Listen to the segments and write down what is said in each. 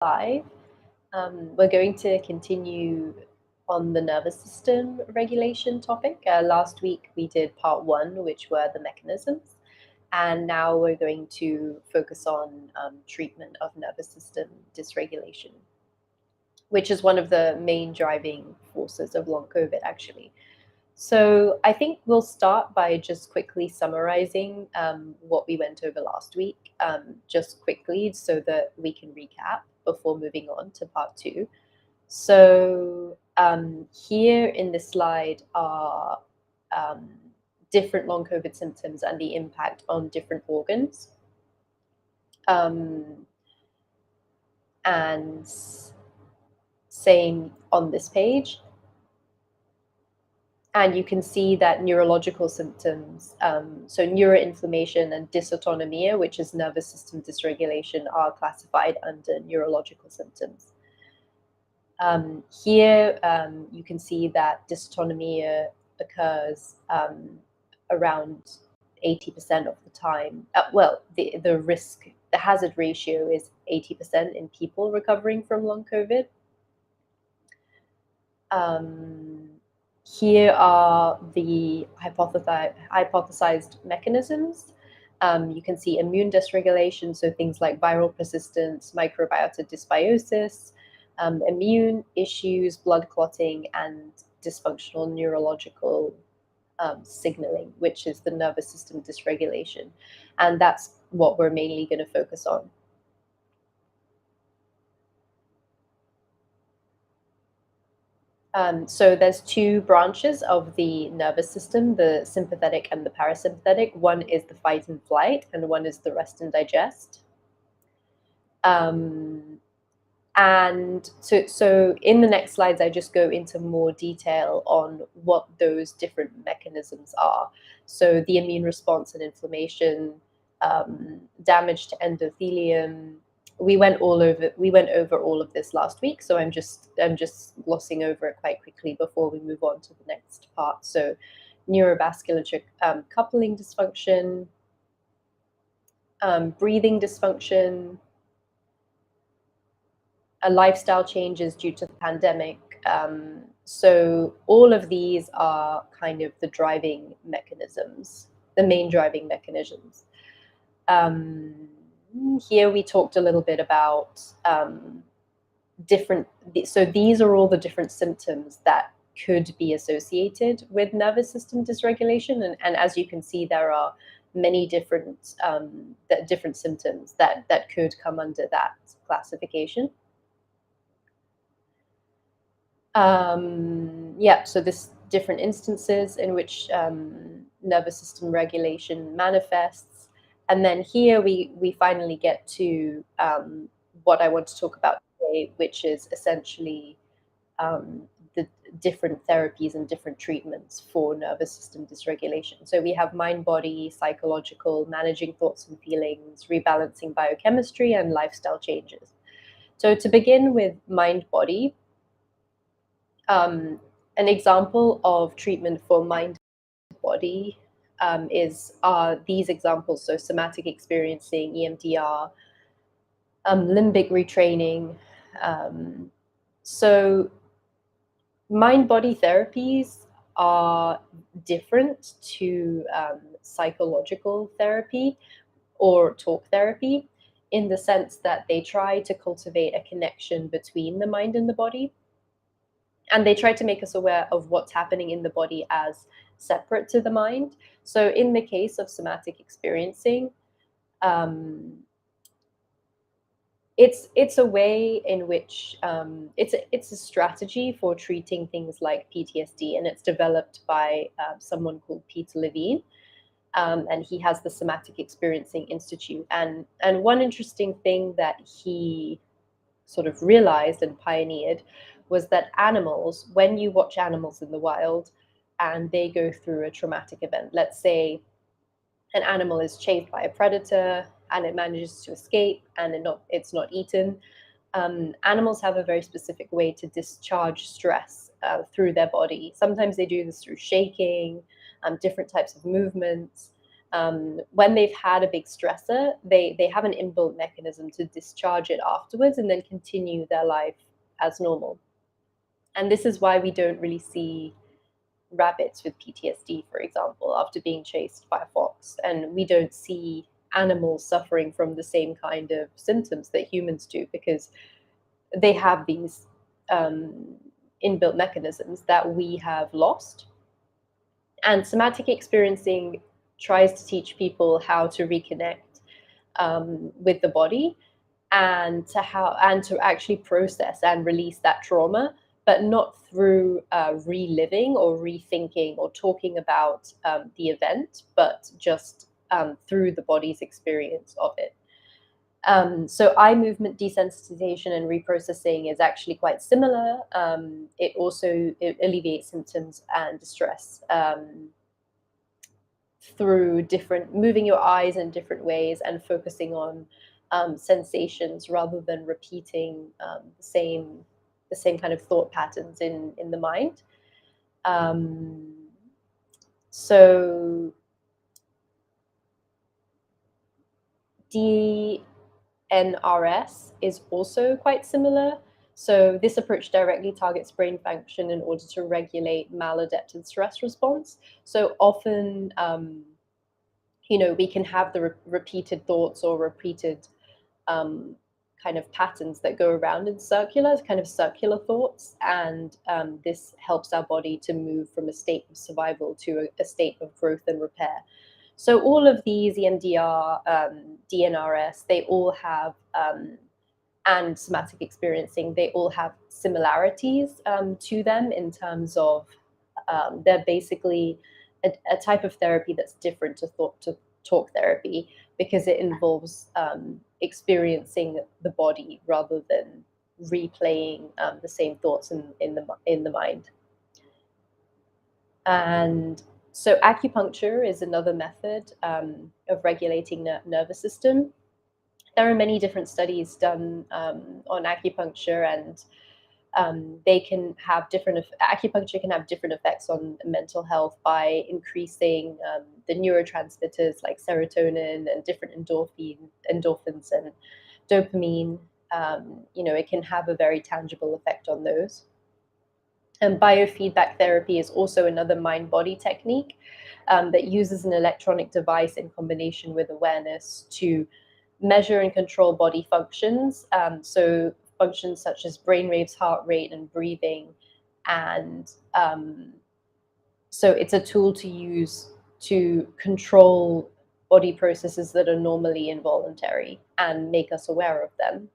live. We're going to continue on the nervous system regulation topic. Last week we did part 1, which were the mechanisms, and now we're going to focus on treatment of nervous system dysregulation, which is one of the main driving forces of long COVID, actually. So I think we'll start by just quickly summarizing what we went over last week, just quickly so that we can recap before moving on to part 2. So here in this slide are different long COVID symptoms and the impact on different organs. And same on this page. And you can see that neurological symptoms, so neuroinflammation and dysautonomia, which is nervous system dysregulation, are classified under neurological symptoms. Here you can see that dysautonomia occurs around 80% of the time. The hazard ratio is 80% in people recovering from long COVID. Here are the hypothesized mechanisms. You can see immune dysregulation, so things like viral persistence, microbiota dysbiosis, immune issues, blood clotting, and dysfunctional neurological signaling, which is the nervous system dysregulation. And that's what we're mainly going to focus on. So there's 2 branches of the nervous system, the sympathetic and the parasympathetic. One is the fight and flight, and one is the rest and digest. And so in the next slides, I just go into more detail on what those different mechanisms are. So the immune response and inflammation, damage to endothelium. We went over all of this last week, so I'm just glossing over it quite quickly before we move on to the next part. So neurovascular coupling dysfunction, breathing dysfunction, lifestyle changes due to the pandemic. So all of these are kind of the driving mechanisms, the main driving mechanisms. Here we talked a little bit about so these are all the different symptoms that could be associated with nervous system dysregulation. And as you can see, there are many different symptoms that could come under that classification. So this different instances in which nervous system regulation manifests. And then here we finally get to what I want to talk about today, which is essentially the different therapies and different treatments for nervous system dysregulation. So we have mind-body, psychological, managing thoughts and feelings, rebalancing biochemistry, and lifestyle changes. So to begin with mind-body, an example of treatment for mind-body are these examples. So somatic experiencing, EMDR, limbic retraining. So mind-body therapies are different to psychological therapy or talk therapy in the sense that they try to cultivate a connection between the mind and the body. And they try to make us aware of what's happening in the body as separate to the mind. So in the case of somatic experiencing, it's a way in which it's a strategy for treating things like PTSD, and it's developed by someone called Peter Levine, and he has the Somatic Experiencing Institute. And one interesting thing that he sort of realized and pioneered was that animals, when you watch animals in the wild and they go through a traumatic event, let's say an animal is chased by a predator and it manages to escape and it's not eaten, animals have a very specific way to discharge stress through their body. Sometimes they do this through shaking, different types of movements. when they've had a big stressor, they have an inbuilt mechanism to discharge it afterwards and then continue their life as normal. And this is why we don't really see rabbits with PTSD, for example, after being chased by a fox. And we don't see animals suffering from the same kind of symptoms that humans do, because they have these inbuilt mechanisms that we have lost. And somatic experiencing tries to teach people how to reconnect with the body, and to actually process and release that trauma, but not through reliving or rethinking or talking about the event, but just through the body's experience of it. So eye movement desensitization and reprocessing is actually quite similar. It alleviates symptoms and distress through different moving your eyes in different ways and focusing on sensations rather than repeating the same kind of thought patterns in the mind. So DNRS is also quite similar. So this approach directly targets brain function in order to regulate maladaptive stress response. So often, we can have the repeated thoughts or repeated kind of patterns that go around in kind of circular thoughts. And this helps our body to move from a state of survival to a state of growth and repair. So all of these, EMDR, DNRS, they all have, and somatic experiencing, they all have similarities to them in terms of they're basically a type of therapy that's different to talk therapy, because it involves experiencing the body rather than replaying the same thoughts in the mind. And so acupuncture is another method of regulating the nervous system. There are many different studies done on acupuncture, and acupuncture can have different effects on mental health by increasing the neurotransmitters like serotonin and different endorphins and dopamine. It can have a very tangible effect on those. And biofeedback therapy is also another mind-body technique that uses an electronic device in combination with awareness to measure and control body functions. So functions such as brain waves, heart rate, and breathing. And so it's a tool to use to control body processes that are normally involuntary and make us aware of them.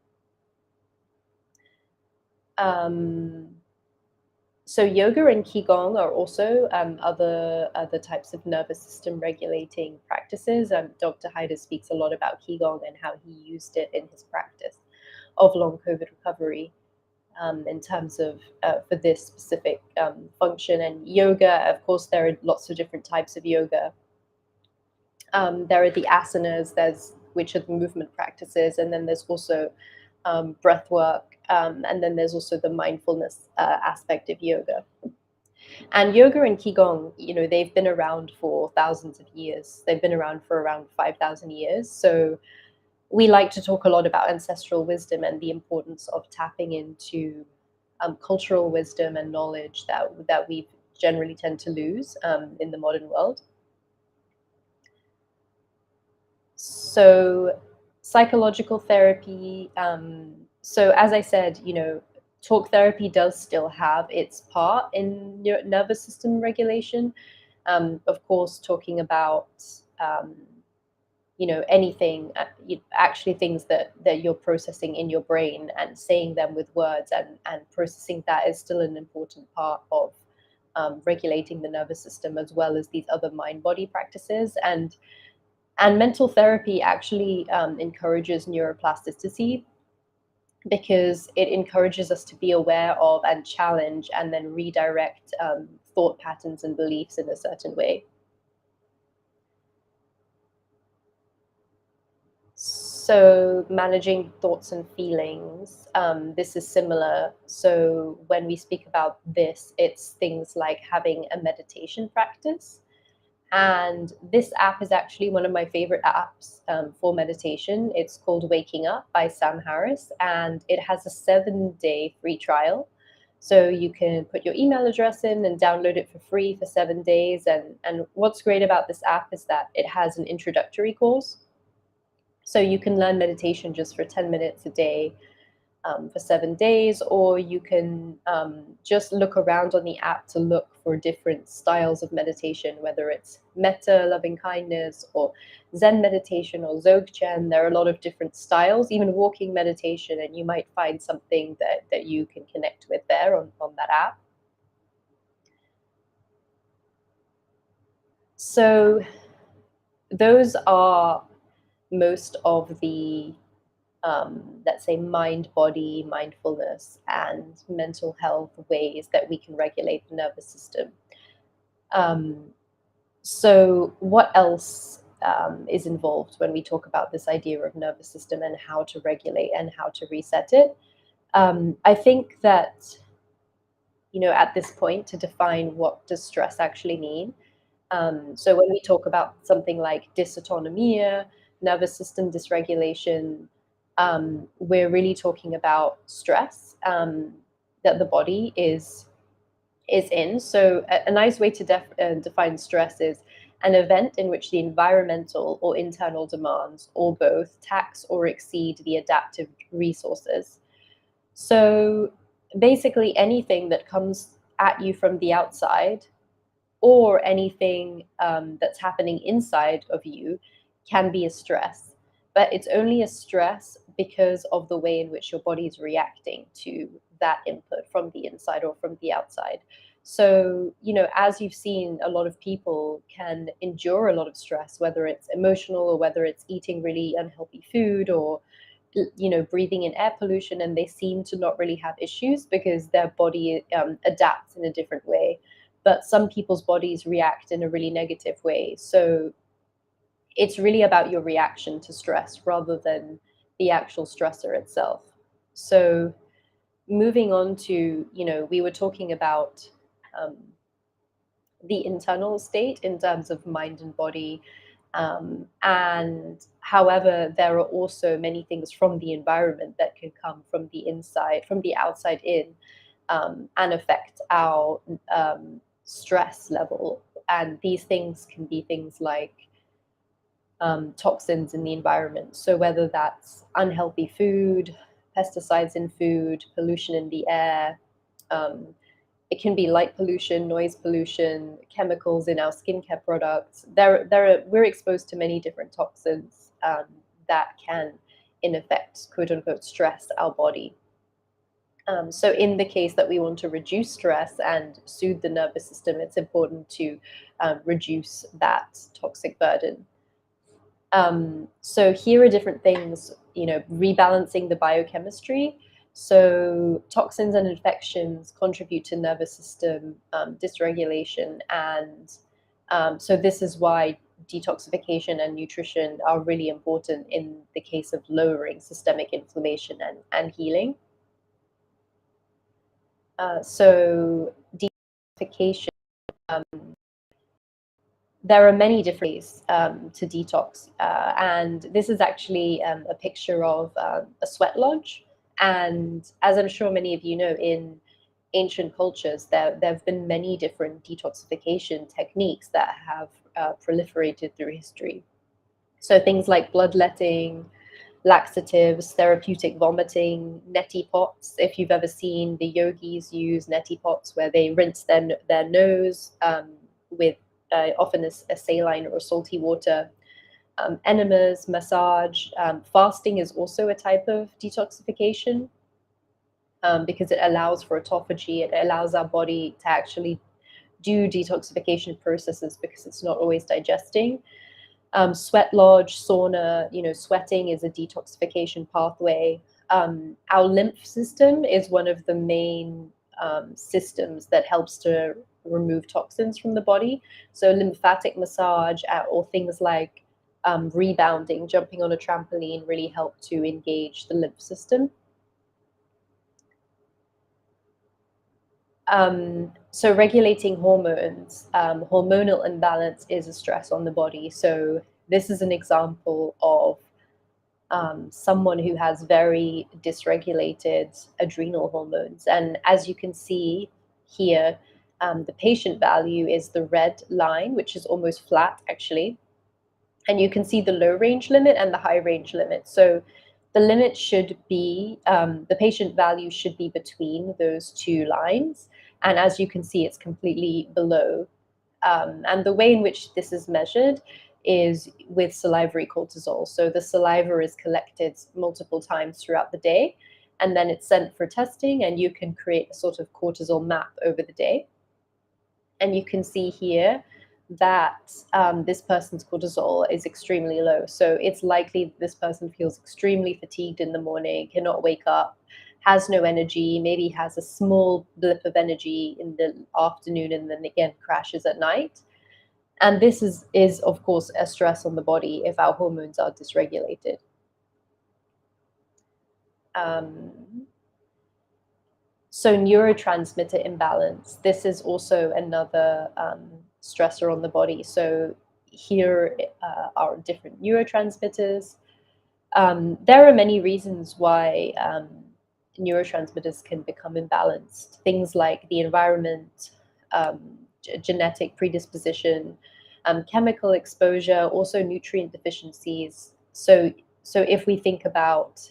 So yoga and qigong are also other types of nervous system regulating practices. Dr. Haider speaks a lot about qigong and how he used it in his practice of long COVID recovery in terms of for this specific function. And yoga, of course, there are lots of different types of yoga. There are the asanas, which are the movement practices, and then there's also breath work. And then there's also the mindfulness aspect of yoga. And yoga and qigong, they've been around for thousands of years. They've been around for around 5,000 years. So we like to talk a lot about ancestral wisdom and the importance of tapping into cultural wisdom and knowledge that we generally tend to lose in the modern world. So psychological therapy, so as I said, talk therapy does still have its part in nervous system regulation. Of course, talking about, anything, actually things that you're processing in your brain and saying them with words and processing that is still an important part of regulating the nervous system, as well as these other mind-body practices. And mental therapy actually encourages neuroplasticity, because it encourages us to be aware of and challenge and then redirect thought patterns and beliefs in a certain way. So managing thoughts and feelings, this is similar. So when we speak about this, it's things like having a meditation practice And this app is actually one of my favorite apps for meditation. It's called Waking Up by Sam Harris, and it has a 7-day free trial. So you can put your email address in and download it for free for 7 days. And what's great about this app is that it has an introductory course. So you can learn meditation just for 10 minutes a day for 7 days, or you can just look around on the app to look for different styles of meditation, whether it's metta, loving kindness, or Zen meditation, or Dzogchen. There are a lot of different styles, even walking meditation, and you might find something that you can connect with there on that app. So those are most of the let's say, mind body, mindfulness, and mental health ways that we can regulate the nervous system. Um, so, what else is involved when we talk about this idea of nervous system and how to regulate and how to reset it? I think that, at this point, to define what does stress actually mean. So when we talk about something like dysautonomia, nervous system dysregulation, we're really talking about stress that the body is in. So a nice way to define stress is an event in which the environmental or internal demands, or both, tax or exceed the adaptive resources. So basically, anything that comes at you from the outside, or anything that's happening inside of you, can be a stress. But it's only a stress because of the way in which your body is reacting to that input from the inside or from the outside. So, as you've seen, a lot of people can endure a lot of stress, whether it's emotional or whether it's eating really unhealthy food, or breathing in air pollution, and they seem to not really have issues because their body adapts in a different way. But some people's bodies react in a really negative way. So it's really about your reaction to stress rather than the actual stressor itself. So moving on to, we were talking about um, the internal state in terms of mind and body. And however, there are also many things from the environment that can come from the inside, from the outside in, and affect our stress level. And these things can be things like toxins in the environment. So whether that's unhealthy food, pesticides in food, pollution in the air, um, it can be light pollution, noise pollution, chemicals in our skincare products. We're exposed to many different toxins that can, in effect, quote unquote, stress our body. So in the case that we want to reduce stress and soothe the nervous system, it's important to reduce that toxic burden. So here are different things, rebalancing the biochemistry. So toxins and infections contribute to nervous system dysregulation. And so this is why detoxification and nutrition are really important in the case of lowering systemic inflammation and healing. So detoxification, there are many different ways to detox. And this is actually a picture of a sweat lodge. And as I'm sure many of you know, in ancient cultures, there have been many different detoxification techniques that have proliferated through history. So things like bloodletting, laxatives, therapeutic vomiting, neti pots. If you've ever seen the yogis use neti pots, where they rinse their nose with often a saline or salty water, enemas, massage. Fasting is also a type of detoxification because it allows for autophagy. It allows our body to actually do detoxification processes because it's not always digesting. Sweat lodge, sauna, sweating is a detoxification pathway. Our lymph system is one of the main systems that helps to remove toxins from the body. So lymphatic massage or things like rebounding, jumping on a trampoline really help to engage the lymph system. So regulating hormones, hormonal imbalance is a stress on the body. So this is an example of someone who has very dysregulated adrenal hormones. And as you can see here, the patient value is the red line, which is almost flat actually. And you can see the low range limit and the high range limit. So the limit should be, the patient value should be between those two lines. And as you can see, it's completely below. And the way in which this is measured is with salivary cortisol. So the saliva is collected multiple times throughout the day, and then it's sent for testing, and you can create a sort of cortisol map over the day. And you can see here that this person's cortisol is extremely low. So it's likely that this person feels extremely fatigued in the morning, cannot wake up, has no energy, maybe has a small blip of energy in the afternoon, and then again crashes at night. And this is of course a stress on the body if our hormones are dysregulated. So neurotransmitter imbalance, this is also another stressor on the body. So here are different neurotransmitters. There are many reasons why neurotransmitters can become imbalanced. Things like the environment, genetic predisposition, chemical exposure, also nutrient deficiencies. So if we think about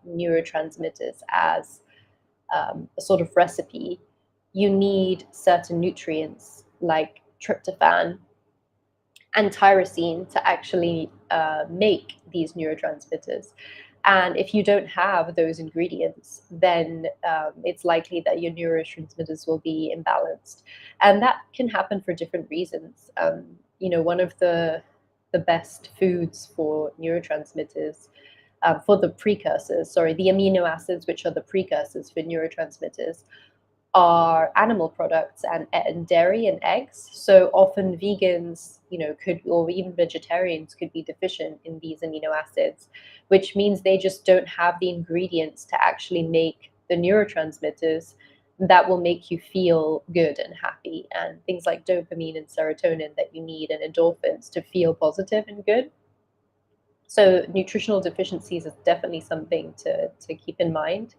neurotransmitters as a sort of recipe, you need certain nutrients like tryptophan and tyrosine to actually make these neurotransmitters. And if you don't have those ingredients, then it's likely that your neurotransmitters will be imbalanced. And that can happen for different reasons. One of the best foods for neurotransmitters, for the precursors, the amino acids, which are the precursors for neurotransmitters, are animal products and dairy and eggs. So often vegans, could, or even vegetarians could be deficient in these amino acids, which means they just don't have the ingredients to actually make the neurotransmitters that will make you feel good and happy, and things like dopamine and serotonin that you need, and endorphins to feel positive and good. So nutritional deficiencies is definitely something to keep in mind.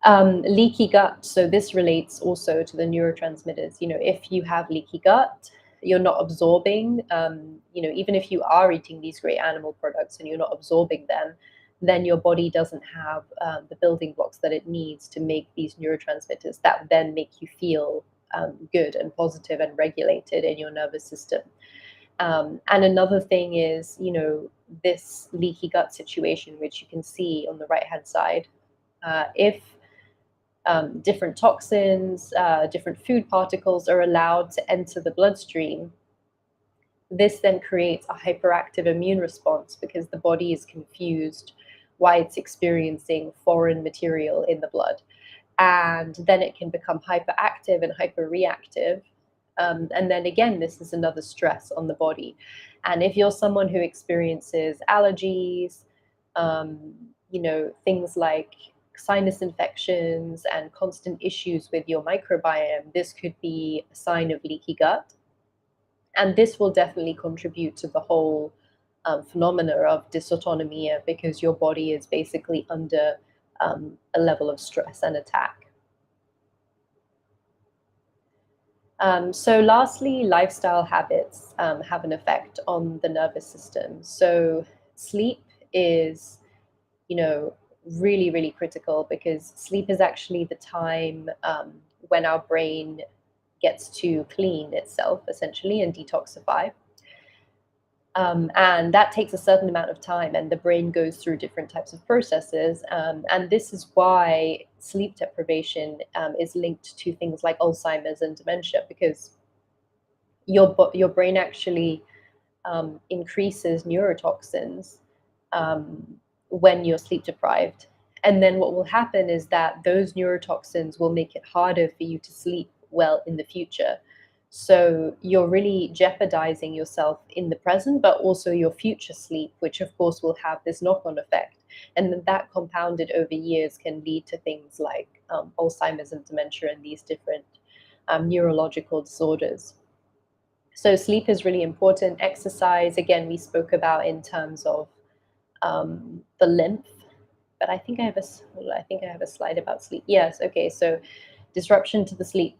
Leaky gut. So this relates also to the neurotransmitters. If you have leaky gut, you're not absorbing, even if you are eating these great animal products and you're not absorbing them, then your body doesn't have the building blocks that it needs to make these neurotransmitters that then make you feel good and positive and regulated in your nervous system. And another thing is, this leaky gut situation, which you can see on the right-hand side. If different toxins, different food particles are allowed to enter the bloodstream, this then creates a hyperactive immune response because the body is confused why it's experiencing foreign material in the blood. And then it can become hyperactive and hyperreactive. And then again, this is another stress on the body. And if you're someone who experiences allergies, things like sinus infections and constant issues with your microbiome, this could be a sign of leaky gut. And this will definitely contribute to the whole phenomena of dysautonomia, because your body is basically under a level of stress and attack. So lastly, lifestyle habits have an effect on the nervous system. So sleep is, really, really critical, because sleep is actually the time when our brain gets to clean itself, essentially, and detoxify. And that takes a certain amount of time, and the brain goes through different types of processes. And this is why sleep deprivation is linked to things like Alzheimer's and dementia, because your brain actually increases neurotoxins when you're sleep deprived. And then what will happen is that those neurotoxins will make it harder for you to sleep well in the future. So you're really jeopardizing yourself in the present, but also your future sleep, which of course will have this knock-on effect. And then that compounded over years can lead to things like Alzheimer's and dementia and these different neurological disorders. So sleep is really important. Exercise, again, we spoke about in terms of the lymph, but I think I have a slide about sleep. Yes, okay. So disruption to the sleep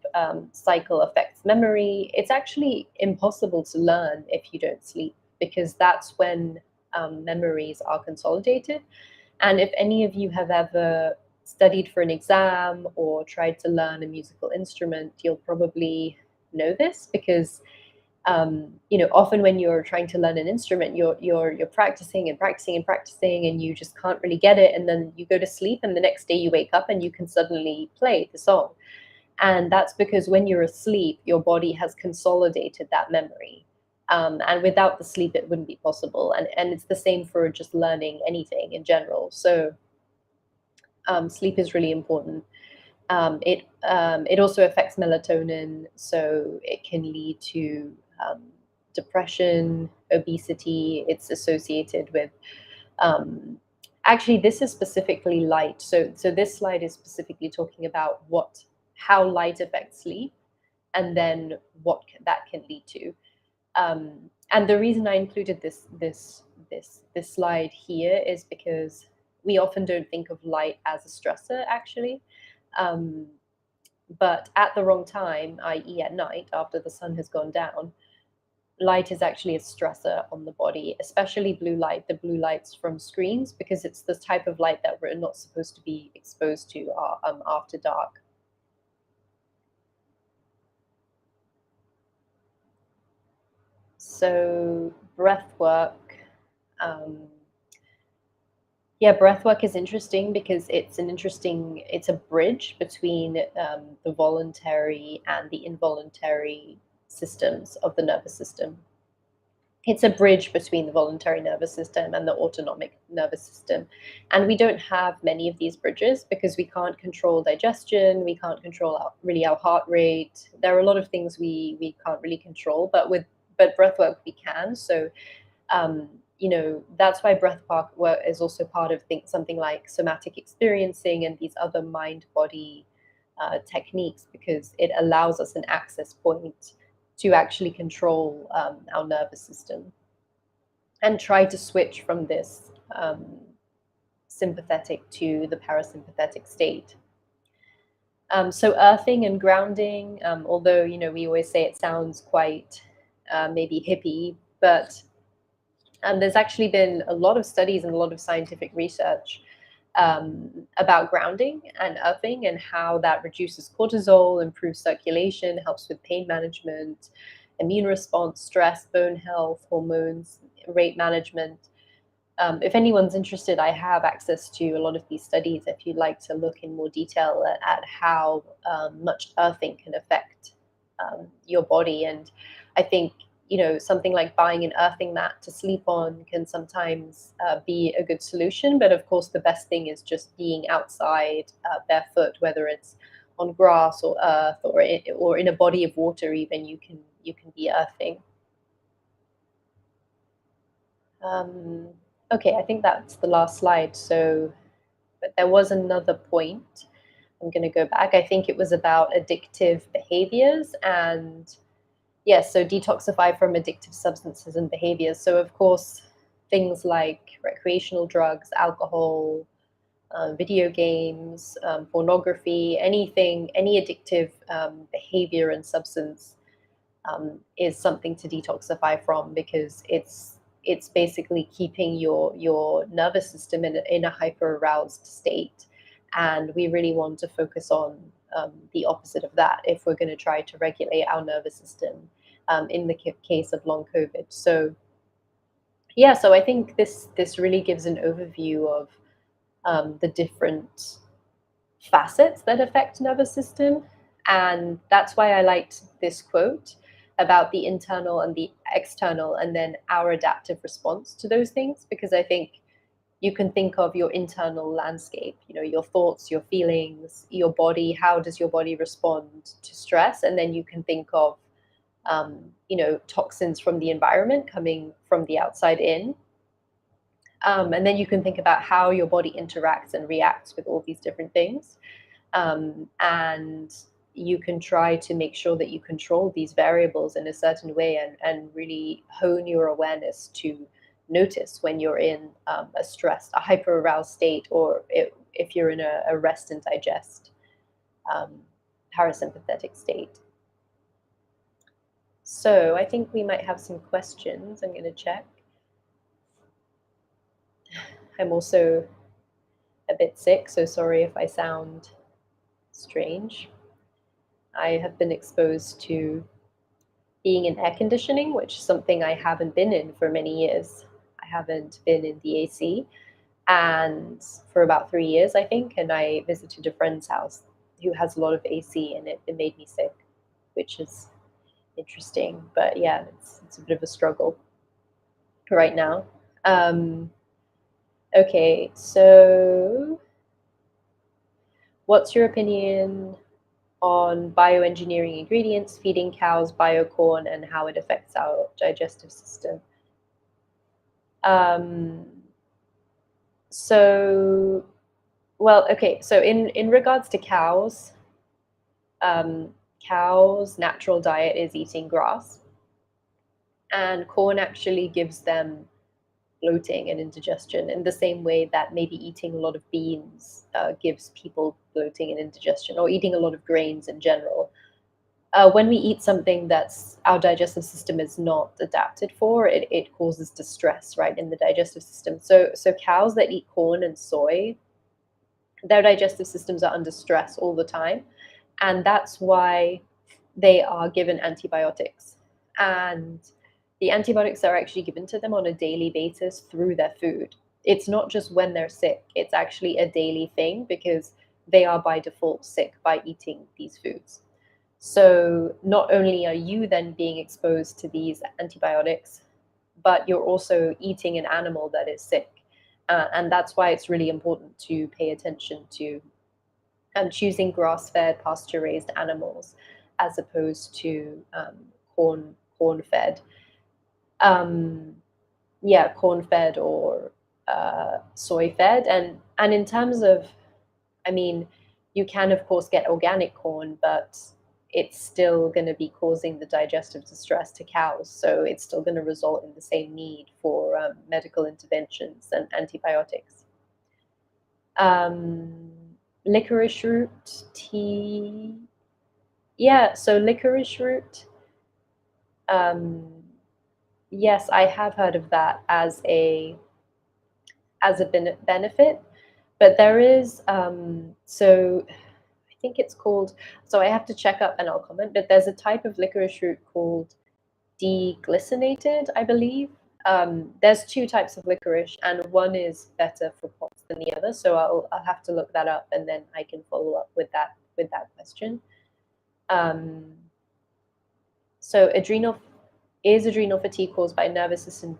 cycle affects memory. It's actually impossible to learn if you don't sleep, because that's when memories are consolidated. And if any of you have ever studied for an exam or tried to learn a musical instrument, you'll probably know this, because often when you're trying to learn an instrument, you're practicing and practicing and practicing, and you just can't really get it, and then you go to sleep, and the next day you wake up and you can suddenly play the song. And that's because when you're asleep, your body has consolidated that memory. And without the sleep, it wouldn't be possible. And it's the same for just learning anything in general. So sleep is really important. It also affects melatonin, so it can lead to depression, obesity. It's associated with actually, this is specifically light. So this slide is specifically talking about how light affects sleep, and then that can lead to. And the reason I included this slide here is because we often don't think of light as a stressor, actually. But at the wrong time, i.e. at night, after the sun has gone down, light is actually a stressor on the body, especially blue light, the blue lights from screens, because it's the type of light that we're not supposed to be exposed to after dark. So breath work. Breath work is interesting because it's a bridge between the voluntary and the involuntary systems of the nervous system. It's a bridge between the voluntary nervous system and the autonomic nervous system. And we don't have many of these bridges because we can't control digestion, we can't control our heart rate. There are a lot of things we can't really control, but breath work we can. So that's why breath work is also part of something like somatic experiencing and these other mind-body techniques, because it allows us an access point to actually control our nervous system and try to switch from this sympathetic to the parasympathetic state. So earthing and grounding, although, we always say it sounds quite maybe hippie, but there's actually been a lot of studies and a lot of scientific research about grounding and earthing and how that reduces cortisol, improves circulation, helps with pain management, immune response, stress, bone health, hormones, weight management. If anyone's interested, I have access to a lot of these studies if you'd like to look in more detail at how much earthing can affect your body. And I think something like buying an earthing mat to sleep on can sometimes be a good solution. But of course, the best thing is just being outside barefoot, whether it's on grass or earth or in a body of water. Even you can be earthing. Okay, I think that's the last slide. So, but there was another point. I'm going to go back. I think it was about addictive behaviors and. Yes, so detoxify from addictive substances and behaviors. So, of course, things like recreational drugs, alcohol, video games, pornography, any addictive behavior and substance is something to detoxify from, because it's basically keeping your nervous system in a hyper-aroused state. And we really want to focus on the opposite of that if we're going to try to regulate our nervous system in the case of long COVID. So so I think this really gives an overview of the different facets that affect nervous system. And that's why I liked this quote about the internal and the external, and then our adaptive response to those things, because I think you can think of your internal landscape, your thoughts, your feelings, your body. How does your body respond to stress? And then you can think of, toxins from the environment coming from the outside in. And then you can think about how your body interacts and reacts with all these different things. And you can try to make sure that you control these variables in a certain way, and really hone your awareness to notice when you're in a stressed, a hyper aroused state, or if you're in a rest and digest um, parasympathetic state. So I think we might have some questions. I'm going to check. I'm also a bit sick, so sorry if I sound strange. I have been exposed to being in air conditioning, which is something I haven't been in for many years. I haven't been in the AC and for about 3 years, I think, and I visited a friend's house who has a lot of AC, and it made me sick, which is interesting. But yeah, it's a bit of a struggle right now. Okay, so what's your opinion on bioengineering ingredients, feeding cows biocorn, and how it affects our digestive system? Um, so, well, okay, so in regards to cows, cows' natural diet is eating grass, and corn actually gives them bloating and indigestion in the same way that maybe eating a lot of beans gives people bloating and indigestion, or eating a lot of grains in general. When we eat something that's our digestive system is not adapted for, it causes distress, right, in the digestive system. So cows that eat corn and soy, their digestive systems are under stress all the time, and that's why they are given antibiotics. And the antibiotics are actually given to them on a daily basis through their food. It's not just when they're sick, it's actually a daily thing, because they are by default sick by eating these foods. So not only are you then being exposed to these antibiotics, but you're also eating an animal that is sick. And that's why it's really important to pay attention to choosing grass-fed, pasture-raised animals as opposed to corn-fed. Um, yeah, corn-fed or soy-fed. And in terms of, I mean, you can of course get organic corn, but it's still going to be causing the digestive distress to cows. So it's still going to result in the same need for medical interventions and antibiotics. Um, licorice root tea. Yeah, so licorice root. Um, yes, I have heard of that as a benefit, but there is so I think it's called. So I have to check up and I'll comment. But there's a type of licorice root called deglycinated, I believe. There's two types of licorice, and one is better for POTS than the other. So I'll have to look that up, and then I can follow up with that question. Um, so adrenal fatigue caused by nervous system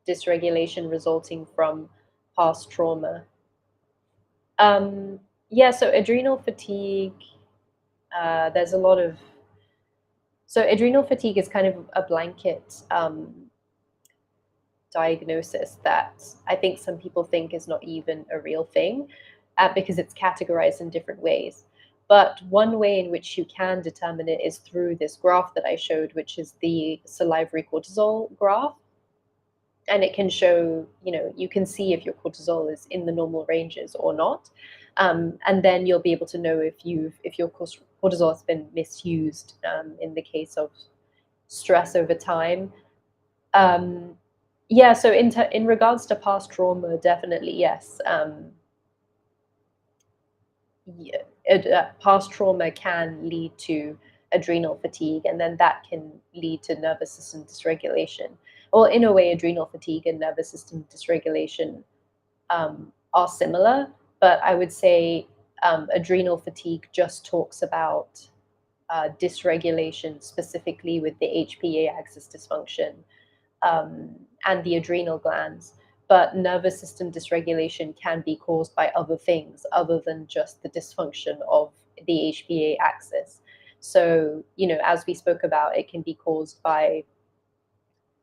dysregulation resulting from past trauma? Yeah, so adrenal fatigue. There's a lot of so adrenal fatigue is kind of a blanket diagnosis that I think some people think is not even a real thing because it's categorized in different ways. But one way in which you can determine it is through this graph that I showed, which is the salivary cortisol graph. And it can show, you can see if your cortisol is in the normal ranges or not. And then you'll be able to know if your cortisol has been misused in the case of stress over time. Yeah, so in regards to past trauma, definitely yes. Past trauma can lead to adrenal fatigue, and then that can lead to nervous system dysregulation. Well, in a way, adrenal fatigue and nervous system dysregulation are similar, but I would say adrenal fatigue just talks about dysregulation, specifically with the HPA axis dysfunction and the adrenal glands. But nervous system dysregulation can be caused by other things other than just the dysfunction of the HPA axis. So, as we spoke about, it can be caused by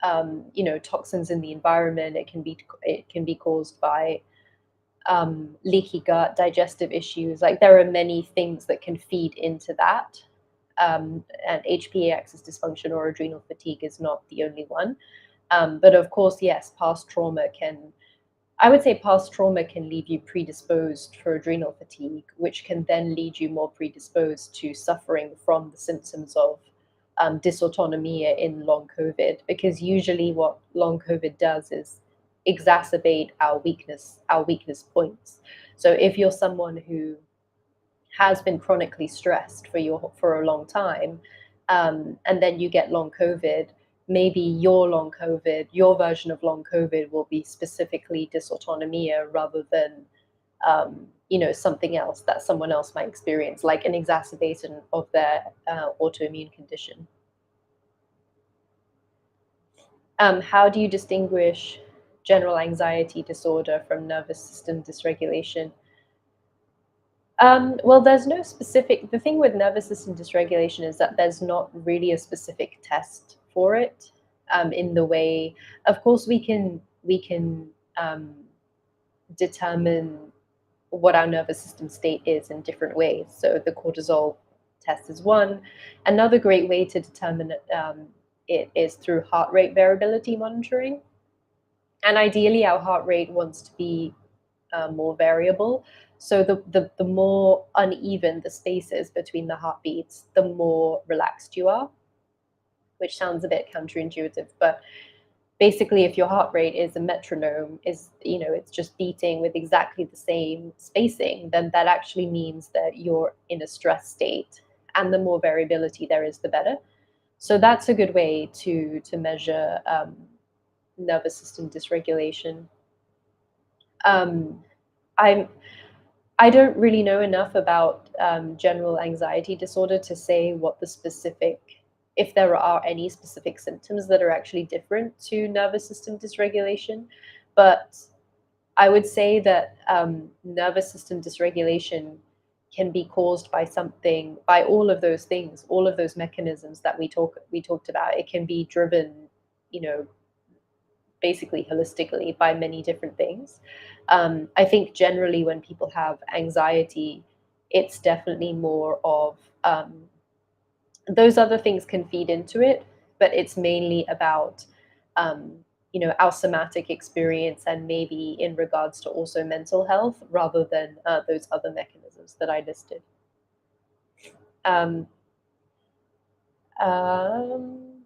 toxins in the environment. It can be caused by leaky gut, digestive issues. Like there are many things that can feed into that. And HPA axis dysfunction or adrenal fatigue is not the only one. But of course, yes, I would say past trauma can leave you predisposed for adrenal fatigue, which can then lead you more predisposed to suffering from the symptoms of dysautonomia in long COVID, because usually what long COVID does is exacerbate our weakness points. So if you're someone who has been chronically stressed for a long time, and then you get long COVID, maybe your version of long COVID will be specifically dysautonomia rather than something else that someone else might experience, like an exacerbation of their autoimmune condition. How do you distinguish general anxiety disorder from nervous system dysregulation? Well, there's no specific. The thing with nervous system dysregulation is that there's not really a specific test for it. In the way, of course, we can determine what our nervous system state is in different ways. So the cortisol test is one. Another great way to determine it is through heart rate variability monitoring. And ideally, our heart rate wants to be more variable. So the more uneven the spaces between the heartbeats, the more relaxed you are, which sounds a bit counterintuitive, but basically if your heart rate is a metronome, it's just beating with exactly the same spacing, then that actually means that you're in a stress state, and the more variability there is, the better. So that's a good way to measure nervous system dysregulation. um, I'm I don't really know enough about general anxiety disorder to say if there are any specific symptoms that are actually different to nervous system dysregulation. But I would say that nervous system dysregulation can be caused by all of those things, all of those mechanisms that we talked about. It can be driven, you know, basically holistically by many different things. I think generally when people have anxiety, it's definitely more of those other things can feed into it, but it's mainly about our somatic experience, and maybe in regards to also mental health rather than those other mechanisms that I listed. Um, um,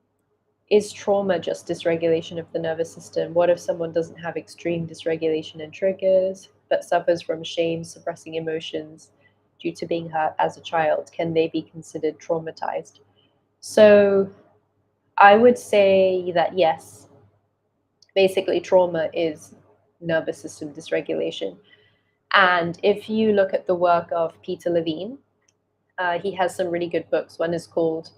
Is trauma just dysregulation of the nervous system? What if someone doesn't have extreme dysregulation and triggers, but suffers from shame, suppressing emotions due to being hurt as a child? Can they be considered traumatized? So I would say that yes, basically trauma is nervous system dysregulation. And if you look at the work of Peter Levine, he has some really good books. One is called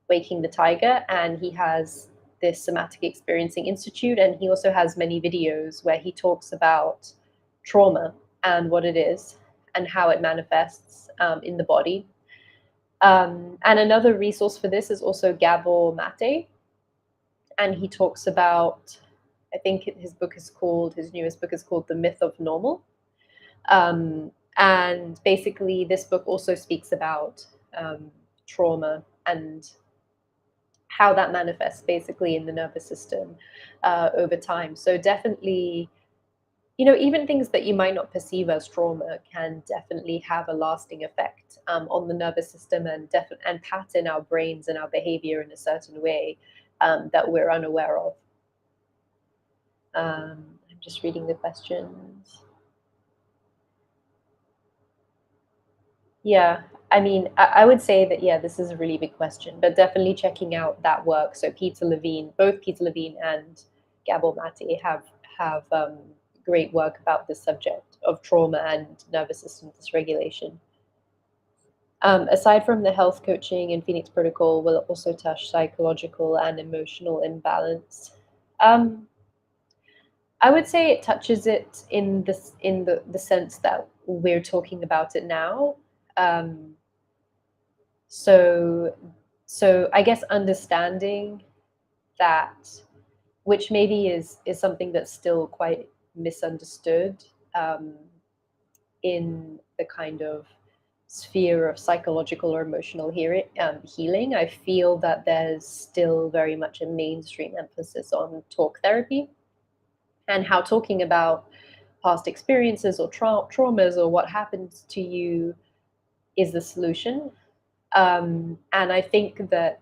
Waking the Tiger, and he has this Somatic Experiencing Institute, and he also has many videos where he talks about trauma and what it is and how it manifests in the body. And another resource for this is also Gabor Mate, and he talks about, I think his newest book is called The Myth of Normal. And basically, this book also speaks about trauma and how that manifests basically in the nervous system over time. So definitely, even things that you might not perceive as trauma can definitely have a lasting effect on the nervous system, and pattern our brains and our behavior in a certain way that we're unaware of. I'm just reading the questions. Yeah, I mean, I would say that, yeah, this is a really big question, but definitely checking out that work. So both Peter Levine and Gabor Mate have great work about this subject of trauma and nervous system dysregulation. Aside from the health coaching and Phoenix Protocol, will it also touch psychological and emotional imbalance? Um, I would say it touches it in the sense that we're talking about it now. Um, So, so I guess understanding that. which maybe is something that's still quite misunderstood in the kind of sphere of psychological or emotional healing. I feel that there's still very much a mainstream emphasis on talk therapy, and how talking about past experiences or traumas or what happened to you is the solution. And I think that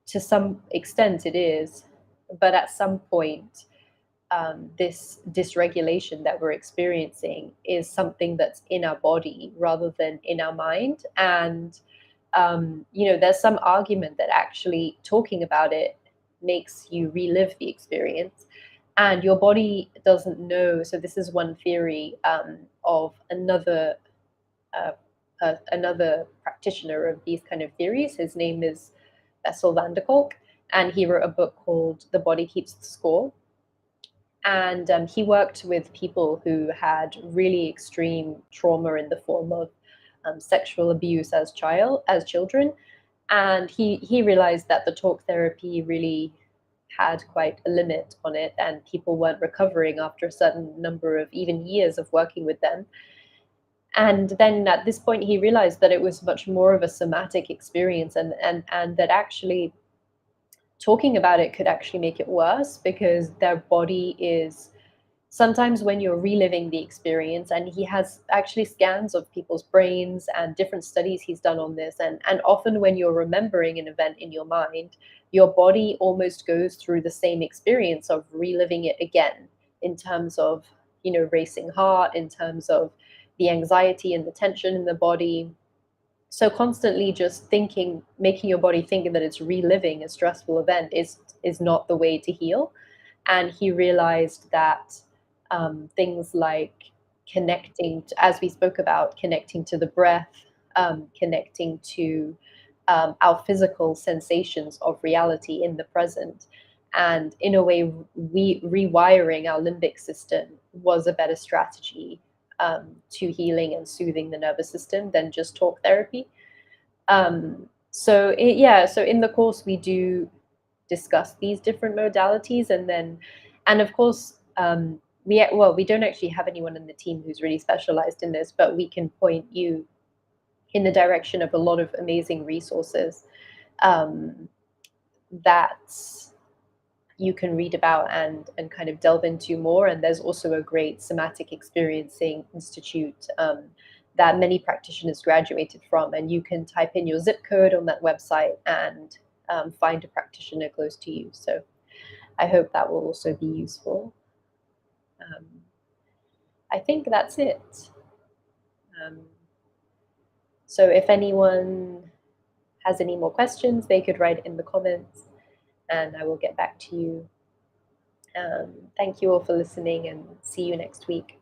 to some extent it is, but at some point, this dysregulation that we're experiencing is something that's in our body rather than in our mind. And, there's some argument that actually talking about it makes you relive the experience. And your body doesn't know. So, this is one theory of uh, another practitioner of these kind of theories. His name is Bessel van der Kolk, and he wrote a book called The Body Keeps the Score. And he worked with people who had really extreme trauma in the form of sexual abuse as children, and he realized that the talk therapy really had quite a limit on it, and people weren't recovering after a certain number of even years of working with them. And then at this point, he realized that it was much more of a somatic experience, and that actually talking about it could actually make it worse, because their body is sometimes, when you're reliving the experience, and he has actually scans of people's brains and different studies he's done on this, and often when you're remembering an event in your mind, your body almost goes through the same experience of reliving it again, in terms of racing heart, in terms of the anxiety and the tension in the body. So constantly just thinking, making your body thinking that it's reliving a stressful event is not the way to heal. And he realized that things like connecting to, as we spoke about, connecting to the breath, connecting to our physical sensations of reality in the present, and in a way rewiring our limbic system was a better strategy to healing and soothing the nervous system than just talk therapy. So in the course we do discuss these different modalities, and of course, we don't actually have anyone in the team who's really specialized in this, but we can point you in the direction of a lot of amazing resources um, that you can read about and kind of delve into more. And there's also a great somatic experiencing institute that many practitioners graduated from, and you can type in your zip code on that website and find a practitioner close to you. So I hope that will also be useful. um, I think that's it. um, so if anyone has any more questions, they could write it in the comments and I will get back to you. Thank you all for listening, and see you next week.